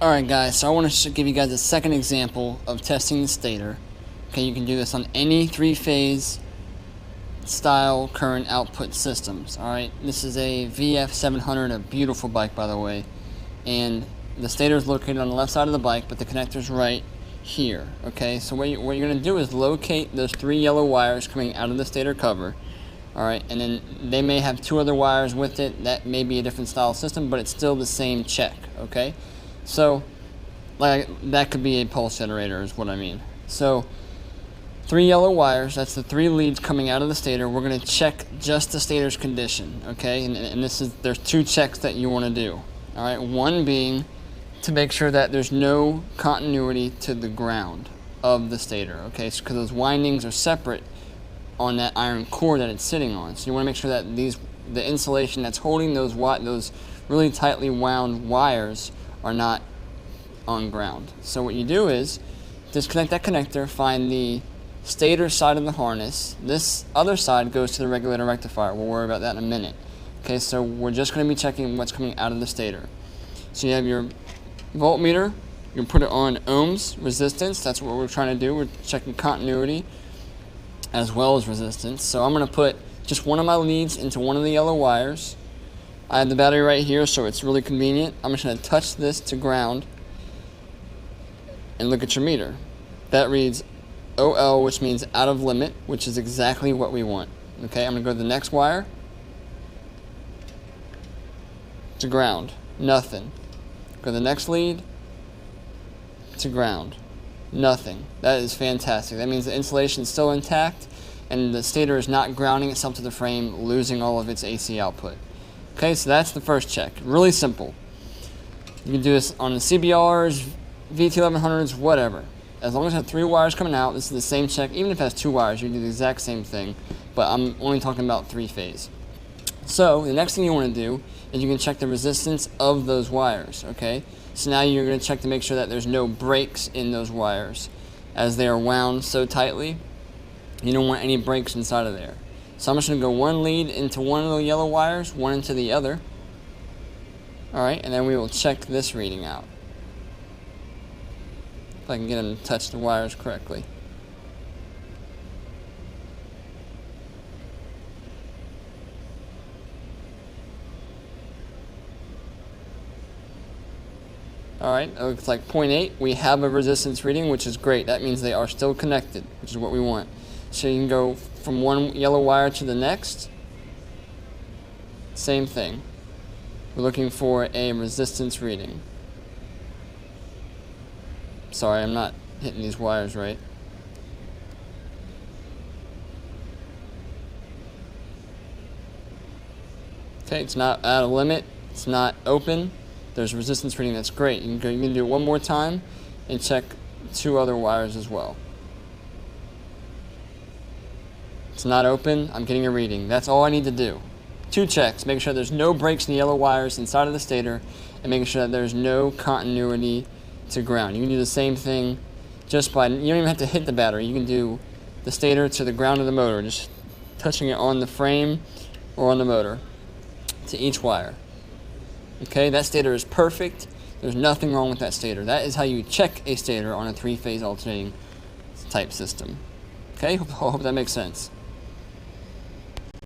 Alright guys, so I want to give you guys a second example of testing the stator. Okay, you can do this on any three-phase style current output systems. Alright, this is a VF700, a beautiful bike by the way, and the stator is located on the left side of the bike, but the connector's right here. Okay, so what you're going to do is locate those three yellow wires coming out of the stator cover. Alright, and then they may have two other wires with it. That may be a different style system, but it's still the same check. Okay, so like that could be a pulse generator is what I mean. So three yellow wires, that's the three leads coming out of the stator. We're going to check just the stator's condition. Okay, and there's two checks that you want to do. Alright, one being to make sure that there's no continuity to the ground of the stator. Okay, because those windings are separate on that iron core that it's sitting on. So you want to make sure that the insulation that's holding those really tightly wound wires are not on ground. So what you do is disconnect that connector, find the stator side of the harness. This other side goes to the regulator rectifier. We'll worry about that in a minute. Okay, so we're just going to be checking what's coming out of the stator. So you have your voltmeter. You can put it on ohms, resistance. That's what we're trying to do. We're checking continuity as well as resistance. So I'm going to put just one of my leads into one of the yellow wires. I have the battery right here, so it's really convenient. I'm just going to touch this to ground and look at your meter. That reads OL, which means out of limit, which is exactly what we want. Okay, I'm going to go to the next wire to ground, nothing. Go to the next lead to ground, nothing. That is fantastic. That means the insulation is still intact and the stator is not grounding itself to the frame, losing all of its AC output. Okay, so that's the first check. Really simple. You can do this on the CBRs, VT1100s, whatever. As long as it has three wires coming out, this is the same check. Even if it has two wires, you do the exact same thing. But I'm only talking about three-phase. So the next thing you want to do is you can check the resistance of those wires. Okay, so now you're going to check to make sure that there's no breaks in those wires, as they are wound so tightly. You don't want any breaks inside of there. So I'm just going to go one lead into one of the yellow wires, one into the other. Alright, and then we will check this reading out. If I can get them to touch the wires correctly. Alright, it looks like 0.8. We have a resistance reading, which is great. That means they are still connected, which is what we want. So you can go from one yellow wire to the next. Same thing. We're looking for a resistance reading. Sorry, I'm not hitting these wires right. Okay, it's not out of limit. It's not open. There's resistance reading. That's great. You can do it one more time and check two other wires as well. It's not open. I'm getting a reading. That's all I need to do. Two checks. Make sure there's no breaks in the yellow wires inside of the stator, and making sure that there's no continuity to ground. You can do the same thing just by, you don't even have to hit the battery. You can do the stator to the ground of the motor, just touching it on the frame or on the motor to each wire. Okay, that stator is perfect. There's nothing wrong with that stator. That is how you check a stator on a three-phase alternating type system. Okay, hope that makes sense.